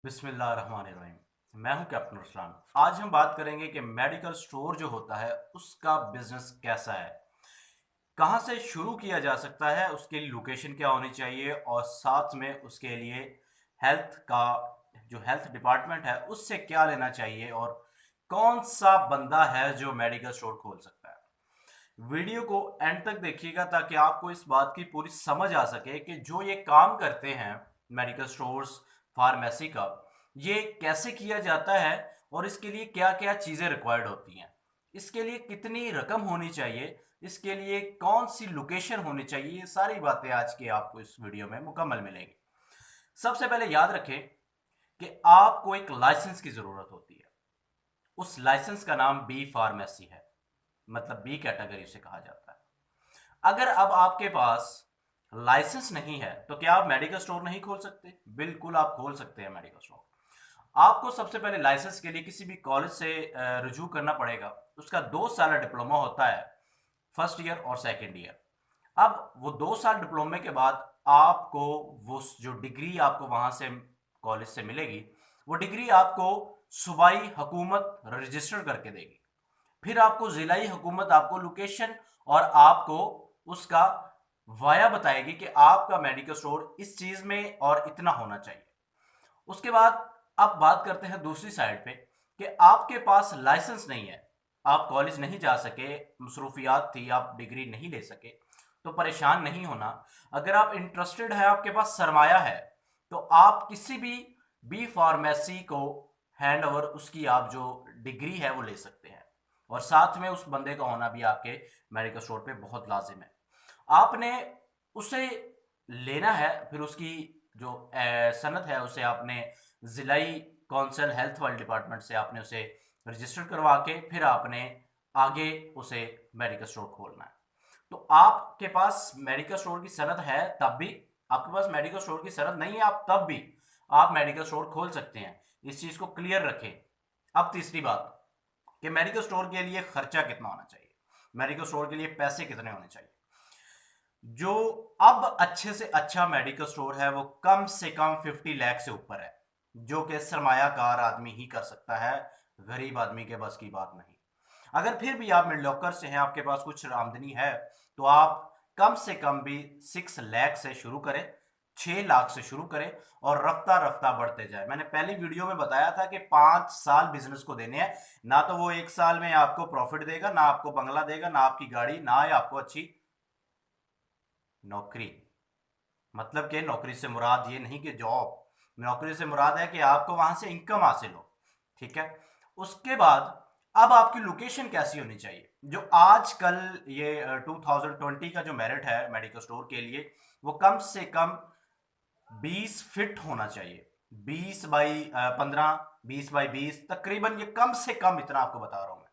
बिस्मिल्लाहिर्रहमानिर्रहीम। मैं हूं कैप्टन अरसलान। आज हम बात करेंगे कि मेडिकल स्टोर जो होता है उसका बिजनेस कैसा है, कहां से शुरू किया जा सकता है, उसके लिए लोकेशन क्या होनी चाहिए और साथ में उसके लिए हेल्थ का जो हेल्थ डिपार्टमेंट है उससे क्या लेना चाहिए और कौन सा बंदा है जो मेडिकल स्टोर खोल सकता है। वीडियो को एंड तक देखिएगा ताकि आपको इस बात की पूरी समझ आ सके कि जो ये काम करते हैं मेडिकल स्टोर्स, फार्मेसी का, ये कैसे किया जाता है और इसके लिए क्या क्या चीज़ें रिक्वायर्ड होती हैं, इसके लिए कितनी रकम होनी चाहिए, इसके लिए कौन सी लोकेशन होनी चाहिए। ये सारी बातें आज के आपको इस वीडियो में मुकम्मल मिलेंगी। सबसे पहले याद रखें कि आपको एक लाइसेंस की ज़रूरत होती है। उस लाइसेंस का नाम बी फार्मेसी है, मतलब बी कैटेगरी से कहा जाता है। अगर अब आपके पास लाइसेंस नहीं है तो क्या आप मेडिकल स्टोर नहीं खोल सकते? बिल्कुल आप खोल सकते हैं मेडिकल स्टोर। आपको सबसे पहले लाइसेंस के लिए किसी भी कॉलेज से रुजू करना पड़ेगा। उसका 2 साल डिप्लोमा होता है, फर्स्ट ईयर और सेकेंड ईयर। अब वो 2 साल डिप्लोमे के बाद आपको वो जो डिग्री आपको वहां से कॉलेज से मिलेगी, वो डिग्री आपको सूबाई हुकूमत रजिस्टर करके देगी। फिर आपको जिलाई हुकूमत आपको लोकेशन और आपको उसका वाया बताएगी कि आपका मेडिकल स्टोर इस चीज में और इतना होना चाहिए। उसके बाद अब बात करते हैं दूसरी साइड पे कि आपके पास लाइसेंस नहीं है, आप कॉलेज नहीं जा सके, मसरूफियात थी, आप डिग्री नहीं ले सके, तो परेशान नहीं होना। अगर आप इंटरेस्टेड है, आपके पास सरमाया है, तो आप किसी भी बी फार्मेसी को हैंड ओवर उसकी आप जो डिग्री है वो ले सकते हैं। और साथ में उस बंदे का होना भी आपके मेडिकल स्टोर पे बहुत लाजिम है। आपने उसे लेना है, फिर उसकी जो सनद है उसे आपने जिलाई कौंसल हेल्थ वाले डिपार्टमेंट से आपने उसे रजिस्टर करवा के फिर आपने आगे उसे मेडिकल स्टोर खोलना है। तो आपके पास मेडिकल स्टोर की सनद है तब भी, आपके पास मेडिकल स्टोर की सनद नहीं है आप तब भी आप मेडिकल स्टोर खोल सकते हैं। इस चीज को क्लियर रखें। अब तीसरी बात कि मेडिकल स्टोर के लिए खर्चा कितना होना चाहिए, मेडिकल स्टोर के लिए पैसे कितने होने चाहिए। जो अब अच्छे से अच्छा मेडिकल स्टोर है वो कम से कम 50 लाख से ऊपर है, जो कि सरमायाकार आदमी ही कर सकता है, गरीब आदमी के बस की बात नहीं। अगर फिर भी आप मिडलॉकर से हैं, आपके पास कुछ आमदनी है, तो आप कम से कम भी 6 लाख से शुरू करें, 6 लाख से शुरू करें और रफ्ता रफ्ता बढ़ते जाए। मैंने पहली वीडियो में बताया था कि 5 साल बिजनेस को देने हैं। ना तो वो 1 साल में आपको प्रॉफिट देगा, ना आपको बंगला देगा, ना आपकी गाड़ी, ना ही आपको अच्छी नौकरी। मतलब कि नौकरी से मुराद ये नहीं कि जॉब, नौकरी से मुराद है कि आपको वहां से इनकम हासिल हो। ठीक है। उसके बाद अब आपकी लोकेशन कैसी होनी चाहिए। जो आजकल ये 2020 का जो मेरिट है मेडिकल स्टोर के लिए, वो कम से कम 20 फीट होना चाहिए। 20 बाई 15, 20 बाई 20, तकरीबन ये कम से कम इतना आपको बता रहा हूं मैं।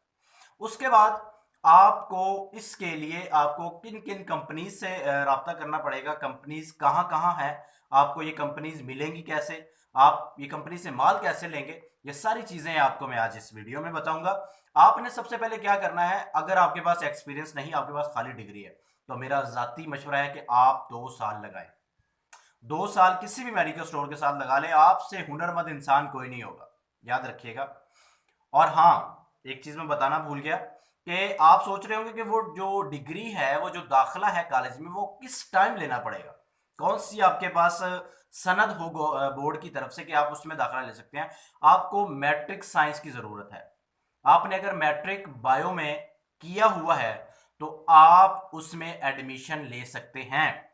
उसके बाद आपको इसके लिए आपको किन किन कंपनीज से राब्ता करना पड़ेगा, कंपनीज कहाँ कहाँ है, आपको ये कंपनीज मिलेंगी कैसे, आप ये कंपनी से माल कैसे लेंगे, ये सारी चीजें आपको मैं आज इस वीडियो में बताऊंगा। आपने सबसे पहले क्या करना है, अगर आपके पास एक्सपीरियंस नहीं, आपके पास खाली डिग्री है, तो मेरा जाती मशवरा है कि आप 2 साल लगाएं। 2 साल किसी भी मेडिकल स्टोर के साथ लगा ले, आपसे हुनरमंद इंसान कोई नहीं होगा, याद रखिएगा। और हाँ, एक चीज मैं बताना भूल गया कि आप सोच रहे होंगे कि वो जो डिग्री है, वो जो दाखिला है कॉलेज में, वो किस टाइम लेना पड़ेगा, कौन सी आपके पास सनद हो बोर्ड की तरफ से कि आप उसमें दाखिला ले सकते हैं। आपको मैट्रिक साइंस की जरूरत है। आपने अगर मैट्रिक बायो में किया हुआ है तो आप उसमें एडमिशन ले सकते हैं।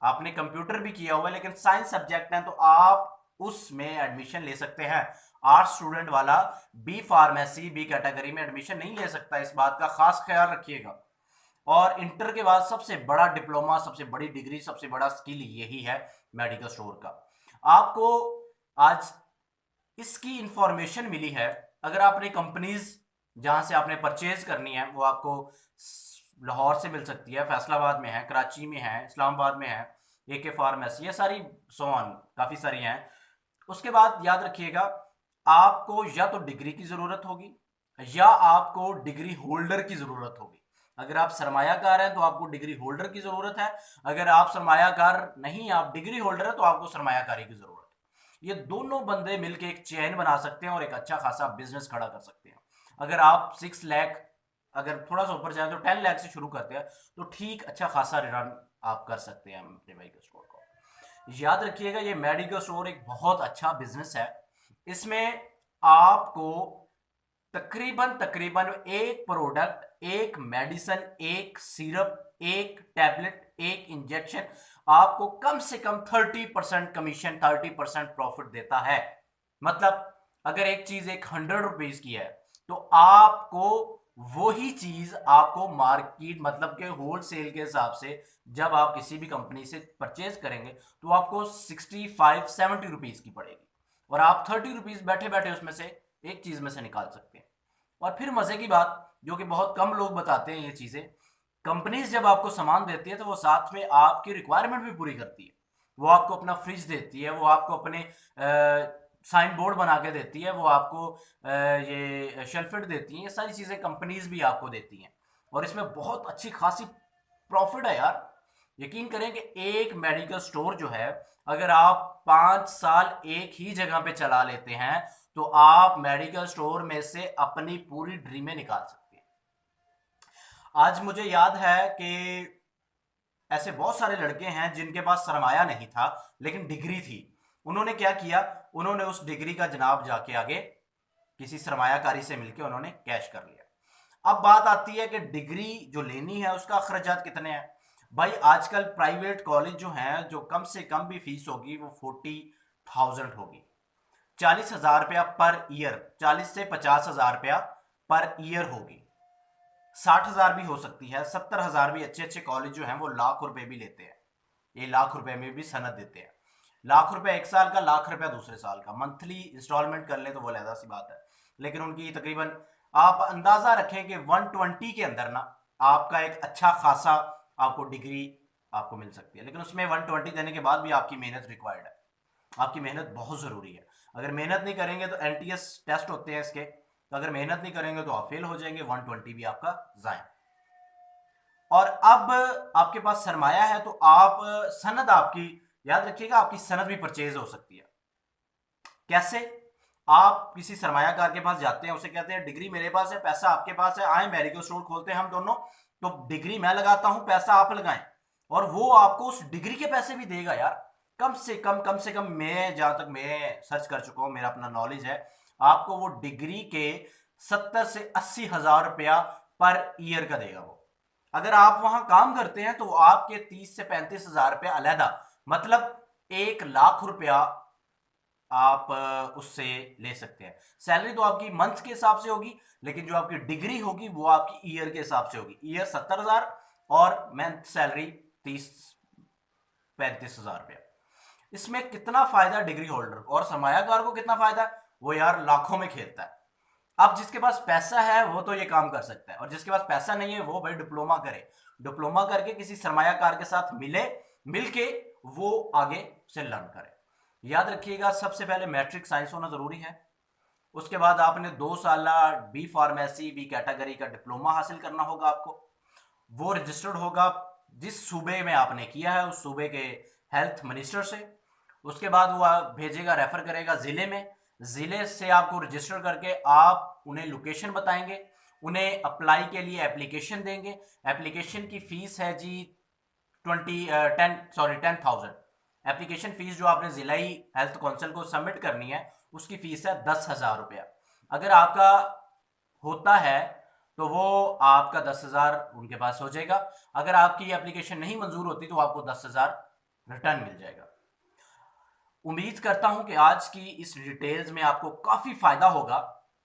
आपने कंप्यूटर भी किया हुआ है लेकिन साइंस सब्जेक्ट है तो आप उसमें एडमिशन ले सकते हैं। आर्ट स्टूडेंट वाला बी फार्मेसी बी कैटेगरी में एडमिशन नहीं ले सकता, इस बात का खास ख्याल रखिएगा। और इंटर के बाद सबसे बड़ा डिप्लोमा, सबसे बड़ी डिग्री, सबसे बड़ा स्किल यही है मेडिकल स्टोर का। आपको आज इसकी इंफॉर्मेशन मिली है। अगर आपने कंपनीज जहां से आपने परचेज करनी है वो आपको लाहौर से मिल सकती है, फैसलाबाद में है, कराची में है, इस्लामाबाद में है, AK फार्मेसी, ये सारी सोन काफ़ी सारी हैं। उसके बाद याद रखिएगा, आपको या तो डिग्री की ज़रूरत होगी या आपको डिग्री होल्डर की ज़रूरत होगी। अगर आप सरमायाकार हैं तो आपको डिग्री होल्डर की ज़रूरत है, अगर आप सरमायाकार नहीं, आप डिग्री होल्डर है, तो आपको सरमायाकारी की ज़रूरत है। ये दोनों बंदे मिलके एक चेन बना सकते हैं और एक अच्छा खासा बिजनेस खड़ा कर सकते हैं। अगर आप 6 लाख, अगर थोड़ा सा ऊपर जाए तो 10 लाख से शुरू करते हैं तो ठीक अच्छा खासा रिटर्न आप कर सकते हैं अपने मेडिकल स्टोर को। याद रखिएगा, ये मेडिकल स्टोर एक बहुत अच्छा बिजनेस है। इसमें आपको तकरीबन तकरीबन एक प्रोडक्ट, एक मेडिसिन, एक सिरप, एक टैबलेट, एक इंजेक्शन आपको कम से कम 30% कमीशन, 30% प्रॉफिट देता है। मतलब अगर एक चीज एक 100 रुपीज की है तो आपको वही चीज आपको मार्केट मतलब के होलसेल के हिसाब से जब आप किसी भी कंपनी से परचेज करेंगे तो आपको 65-70 रुपीज की पड़ेगी और आप 30 रुपीज बैठे बैठे उसमें से एक चीज में से निकाल सकते हैं। और फिर मजे की बात, जो कि बहुत कम लोग बताते हैं ये चीजें, कंपनीज जब आपको सामान देती है तो वो साथ में आपकी रिक्वायरमेंट भी पूरी करती है। वो आपको अपना फ्रिज देती है, वो आपको अपने साइन बोर्ड बना के देती है, वो आपको ये शेल्फिट देती है, ये सारी चीजें कंपनीज भी आपको देती हैं। और इसमें बहुत अच्छी खासी प्रॉफिट है यार। यकीन करें कि एक मेडिकल स्टोर जो है, अगर आप 5 साल एक ही जगह पे चला लेते हैं तो आप मेडिकल स्टोर में से अपनी पूरी ड्रीमें निकाल सकते हैं। आज मुझे याद है कि ऐसे बहुत सारे लड़के हैं जिनके पास सरमाया नहीं था लेकिन डिग्री थी। उन्होंने क्या किया, उन्होंने उस डिग्री का जनाब जाके आगे किसी सरमायाकारी से मिलकर उन्होंने कैश कर लिया। अब बात आती है कि डिग्री जो लेनी है उसका अखराजात कितने हैं। भाई आजकल प्राइवेट कॉलेज जो हैं, जो कम से कम भी फीस होगी वो 40,000 होगी। 40,000 रुपया पर ईयर, 40 से 50,000 रुपया पर ईयर होगी। 60,000 भी हो सकती है, 70,000 भी। अच्छे अच्छे कॉलेज जो हैं वो लाख रुपए भी लेते हैं, ये लाख रुपए में भी सनद देते हैं। लाख रुपए एक साल का, लाख रुपया दूसरे साल का। मंथली इंस्टॉलमेंट कर ले तो वो अलग सी बात है, लेकिन उनकी तकरीबन आप अंदाजा रखें कि 120 के अंदर ना आपका एक अच्छा खासा आपको डिग्री आपको मिल सकती है। लेकिन उसमें 120 देने के बाद भी आपकी मेहनत रिक्वायर्ड है, आपकी मेहनत बहुत ज़रूरी है। अगर मेहनत नहीं करेंगे तो एनटीएस टेस्ट होते हैं इसके, तो अगर मेहनत नहीं करेंगे तो आप फेल हो जाएंगे, 120 भी आपका जाए। और अब आपके पास सरमाया है तो आप सनद आपकी, याद रखिएगा, आपकी सनद भी परचेज हो सकती है। कैसे? आप किसी सरमायाकार के पास जाते हैं, उसे कहते हैं डिग्री मेरे पास है, पैसा आपके पास है, आए मेडिकल स्टोर खोलते हैं हम दोनों। तो डिग्री मैं लगाता हूं, पैसा आप लगाएं, और वो आपको उस डिग्री के पैसे भी देगा यार। कम से कम मैं जहां तक मैं सर्च कर चुका हूं, मेरा अपना नॉलेज है, आपको वो डिग्री के 70 से 80 हजार रुपया पर ईयर का देगा वो। अगर आप वहां काम करते हैं तो आपके 30 से 35 हजार रुपया अलहदा, मतलब 1 लाख रुपया आप उससे ले सकते हैं। सैलरी तो आपकी मंथ के हिसाब से होगी, लेकिन जो आपकी डिग्री होगी वो आपकी ईयर के हिसाब से होगी। ईयर 70,000 और मंथ सैलरी 30-35 हजार रुपया। इसमें कितना फायदा डिग्री होल्डर को, और सरमायाकार को कितना फायदा, वो यार लाखों में खेलता है। अब जिसके पास पैसा है वो तो ये काम कर सकता है, और जिसके पास पैसा नहीं है वो भाई डिप्लोमा करे, डिप्लोमा करके किसी सरमायाकार के साथ मिलके वो आगे से लर्न करे। याद रखिएगा, सबसे पहले मैट्रिक साइंस होना जरूरी है। उसके बाद आपने 2 साल बी फार्मेसी बी कैटेगरी का डिप्लोमा हासिल करना होगा आपको। वो रजिस्टर्ड होगा जिस सूबे में आपने किया है उस सूबे के हेल्थ मिनिस्टर से। उसके बाद वो भेजेगा, रेफर करेगा जिले में, जिले से आपको रजिस्टर करके आप उन्हें लोकेशन बताएंगे, उन्हें अप्लाई के लिए एप्लीकेशन देंगे। एप्लीकेशन की फीस है जी 10,000। एप्लीकेशन फीस जो आपने जिलाई हेल्थ काउंसिल को सबमिट करनी है उसकी फीस है 10,000 रुपया। अगर आपका होता है तो वो आपका 10,000 उनके पास हो जाएगा। अगर आपकी एप्लीकेशन नहीं मंजूर होती तो आपको 10,000 रिटर्न मिल जाएगा। उम्मीद करता हूं कि आज की इस डिटेल्स में आपको काफी फायदा होगा।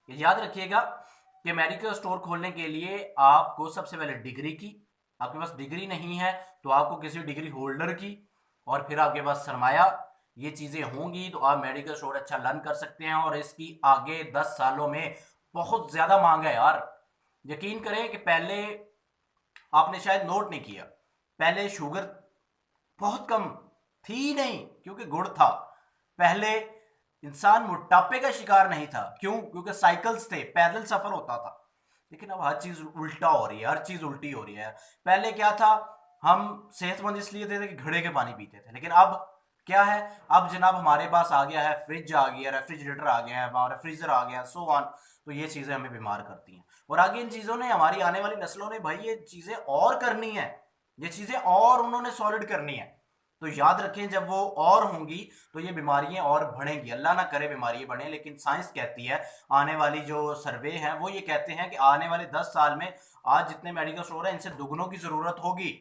याद रखिएगा कि मेडिकल स्टोर खोलने के लिए आपको सबसे पहले डिग्री की, आपके पास डिग्री नहीं है तो आपको किसी डिग्री होल्डर की, और फिर आपके पास सरमाया, ये चीजें होंगी तो आप मेडिकल स्टोर अच्छा लर्न कर सकते हैं। और इसकी आगे 10 सालों में बहुत ज्यादा मांग है यार। यकीन करें कि पहले आपने शायद नोट नहीं किया, पहले शुगर बहुत कम थी नहीं क्योंकि गुड़ था। पहले इंसान मोटापे का शिकार नहीं था, क्यों? क्योंकि साइकिल्स थे, पैदल सफर होता था। लेकिन अब हर चीज उल्टा हो रही है, हर चीज उल्टी हो रही है। पहले क्या था, हम सेहतमंद इसलिए थे कि घड़े के पानी पीते थे, लेकिन अब क्या है, अब जनाब हमारे पास आ गया है फ्रिज, आ गया रेफ्रिजरेटर, आ गया है हमारा फ्रीजर, आ गया सो ऑन। तो ये चीजें हमें बीमार करती हैं, और आगे इन चीजों ने, हमारी आने वाली नस्लों ने भाई ये चीजें और करनी है, ये चीजें और उन्होंने सॉलिड करनी है। तो याद रखें, जब वो और होंगी तो ये बीमारियां और बढ़ेंगी। अल्लाह ना करे बीमारियां बढ़े, लेकिन साइंस कहती है, आने वाली जो सर्वे है वो ये कहते हैं कि आने वाले 10 साल में आज जितने मेडिकल स्टोर है इनसे दुगनों की जरूरत होगी।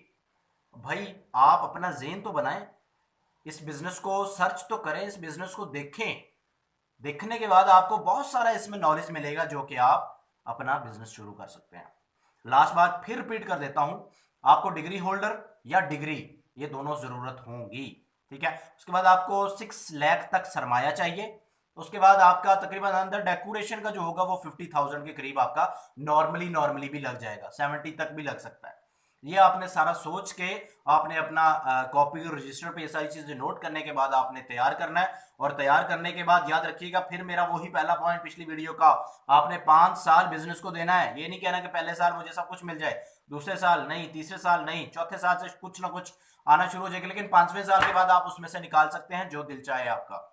भाई आप अपना ज़हन तो बनाएं, इस बिजनेस को सर्च तो करें, इस बिजनेस को देखें। देखने के बाद आपको बहुत सारा इसमें नॉलेज मिलेगा जो कि आप अपना बिजनेस शुरू कर सकते हैं। लास्ट बात फिर रिपीट कर देता हूं, आपको डिग्री होल्डर या डिग्री ये दोनों जरूरत होंगी, ठीक है। उसके बाद आपको 6 लाख तक सरमाया चाहिए। उसके बाद आपका तकरीबन अंदर डेकोरेशन का जो होगा वो 50,000 के करीब आपका नॉर्मली भी लग जाएगा, 70 तक भी लग सकता है। ये आपने सारा सोच के, आपने अपना कॉपी और रजिस्टर पे ये सारी चीजें नोट करने के बाद आपने तैयार करना है। और तैयार करने के बाद याद रखिएगा, फिर मेरा वही पहला पॉइंट पिछली वीडियो का, आपने 5 साल बिजनेस को देना है। ये नहीं कहना कि पहले साल मुझे सब कुछ मिल जाए, दूसरे साल नहीं, तीसरे साल नहीं, चौथे साल से कुछ ना कुछ आना शुरू हो जाएगा, लेकिन 5वें साल के बाद आप उसमें से निकाल सकते हैं जो दिल चाहे आपका।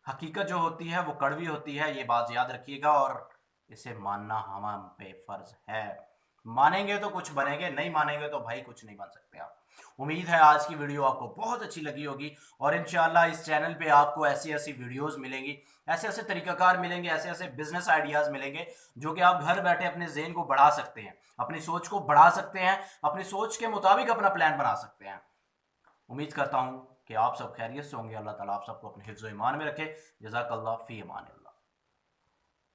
हकीकत जो होती है वो कड़वी होती है, ये बात याद रखिएगा, और इसे मानना हम पे फर्ज है। मानेंगे तो कुछ बनेंगे, नहीं मानेंगे तो भाई कुछ नहीं बन सकते आप। उम्मीद है आज की वीडियो आपको बहुत अच्छी लगी होगी, और इंशाल्लाह इस चैनल पे आपको ऐसी ऐसी वीडियोस मिलेंगी, ऐसे ऐसे तरीकाकार मिलेंगे, ऐसे ऐसे बिजनेस आइडियाज मिलेंगे जो कि आप घर बैठे अपने ज़हन को बढ़ा सकते हैं, अपनी सोच को बढ़ा सकते हैं, अपनी सोच के मुताबिक अपना प्लान बना सकते हैं। उम्मीद करता हूं कि आप सब खैरियत से होंगे। अल्लाह ताला आप सबको अपने हिफ्ज़-ओ-ईमान में रखे। जज़ाकल्लाह फ़ी अमान।